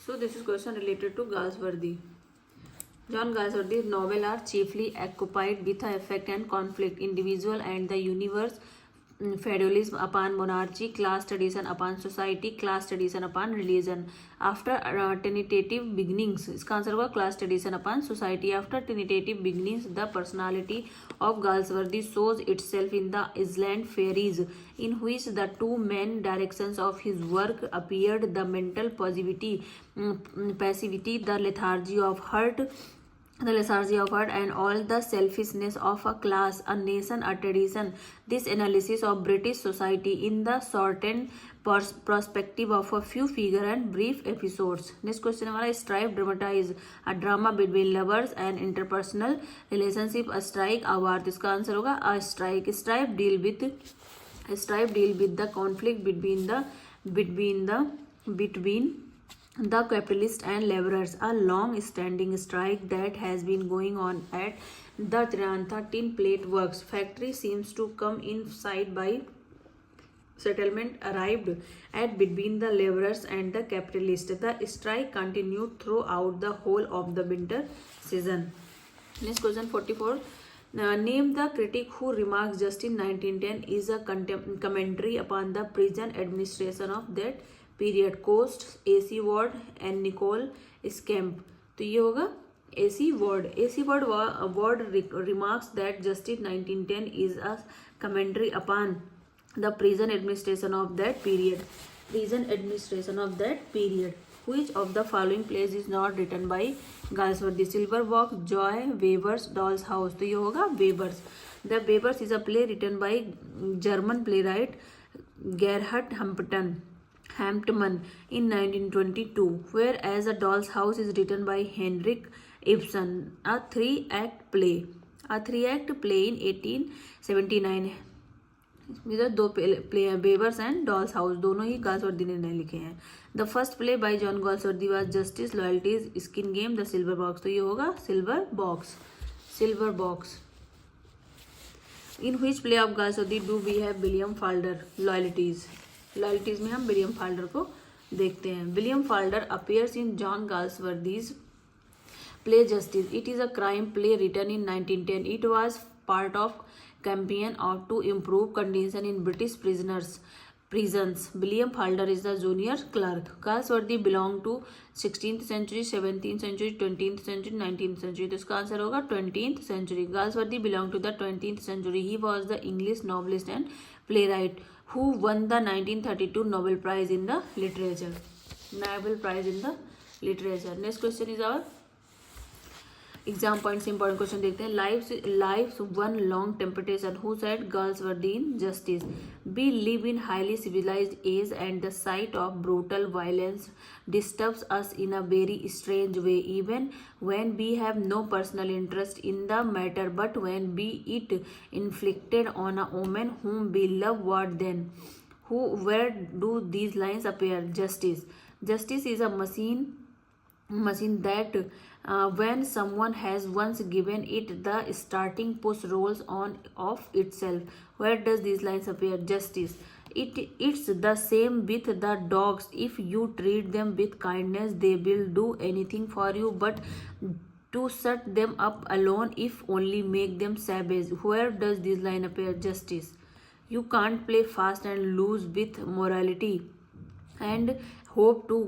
So this is question related to Galsworthy. John Galsworthy's novels are chiefly occupied with the effect and conflict, individual and the universe, feudalism upon monarchy, class tradition upon society, class tradition upon religion. After tentative beginnings, इसका answer होगा class tradition upon society. After tentative beginnings, the personality of Galsworthy shows itself in the Island Fairies, in which the two main directions of his work appeared: the mental passivity, the lethargy of heart, and all the selfishness of a class, a nation, a tradition. This analysis of British society in the shortened perspective of a few figure and brief episodes. Next question हमारा, strife dramatize a drama between lovers and interpersonal relationship. A strike, a war. तो इसका answer होगा a strike. Strife deal with the conflict between the capitalists and laborers, a long-standing strike that has been going on at the Tirantha Tin Plate Works factory seems to come in sight by settlement arrived at between the laborers and the capitalists. The strike continued throughout the whole of the winter season. Next question 44. Name the critic who remarks Just in 1910 is a commentary upon the prison administration of that period. कोस्ट, AC Ward and निकोल स्कैम्प. तो ये होगा AC Ward. AC Ward remarks that Justice 1910 is a commentary upon the prison administration of that period. Which of the following plays is not written by Galsworthy? Silver Box, Joy, Weber's Doll's House. तो ये होगा Weber's. The Weber's is a play written by German playwright Gerhard Hamptmann in 1922, whereas A Doll's House is written by Henrik Ibsen, a three-act play in 1879. इधर दो play weavers and doll's house दोनों ही Galsworthy ने लिखे हैं. The first play by John Galsworthy was Justice, Loyalties, Skin Game, the Silver Box. तो ये होगा Silver Box. In which play of Galsworthy do we have William Falder? Loyalties में हम विलियम फाल्डर को देखते हैं. William Falder appears in John Galsworthy's play Justice. It is a crime play written in 1910. It was part of campaign to improve conditions in British prisons. William Falder is the junior clerk. Galsworthy belonged to 16th century, 17th century, 20th century, 19th century. तो इसका answer होगा 20th century. Galsworthy belonged to the 20th century. He was the English novelist and playwright who won the 1932 Nobel Prize in the literature. Next question is our exam point से important question देखते हैं. Life one long temptation. Who said Galsworthy in Justice? We live in highly civilised age and the sight of brutal violence disturbs us in a very strange way, even when we have no personal interest in the matter. But when be it inflicted on a woman whom we love, what then? Where do these lines appear? Justice is a machine that when someone has once given it the starting push rolls on of itself. Where does these lines appear? Justice. It's the same with the dogs. If you treat them with kindness, they will do anything for you, but to shut them up alone, if only make them savage. Where does this line appear? Justice. You can't play fast and lose with morality and hope to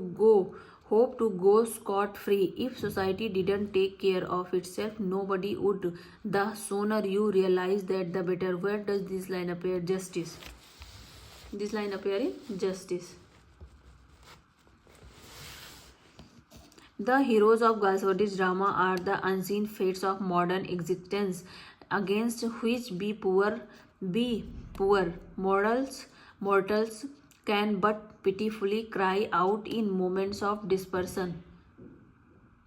go scot-free. If society didn't take care of itself, nobody would. The sooner you realize that, the better. Where does this line appear? Justice. This line appear in Justice. The heroes of Galsworthy's drama are the unseen fates of modern existence, against which we poor mortals can but pitifully cry out in moments of dispersion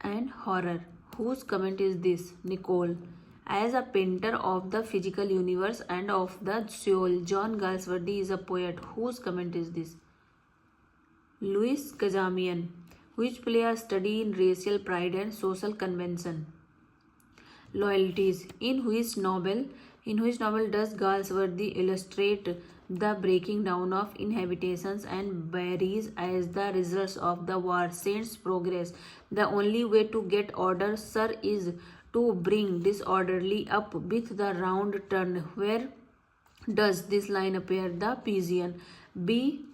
and horror. Whose comment is this? Nicole. As a painter of the physical universe and of the soul, John Galsworthy is a poet. Whose comment is this? Louis Kazamian. Which play a study in racial pride and social convention? Loyalties. In which novel does Galsworthy illustrate the breaking down of inhabitations and barriers as the results of the war. Saints progress. The only way to get order, sir, is to bring disorderly up with the round turn. Where does this line appear? The Pigeon. B.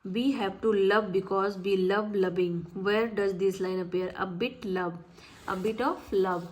We have to love because we love loving. Where does this line appear? A bit love. A bit of love.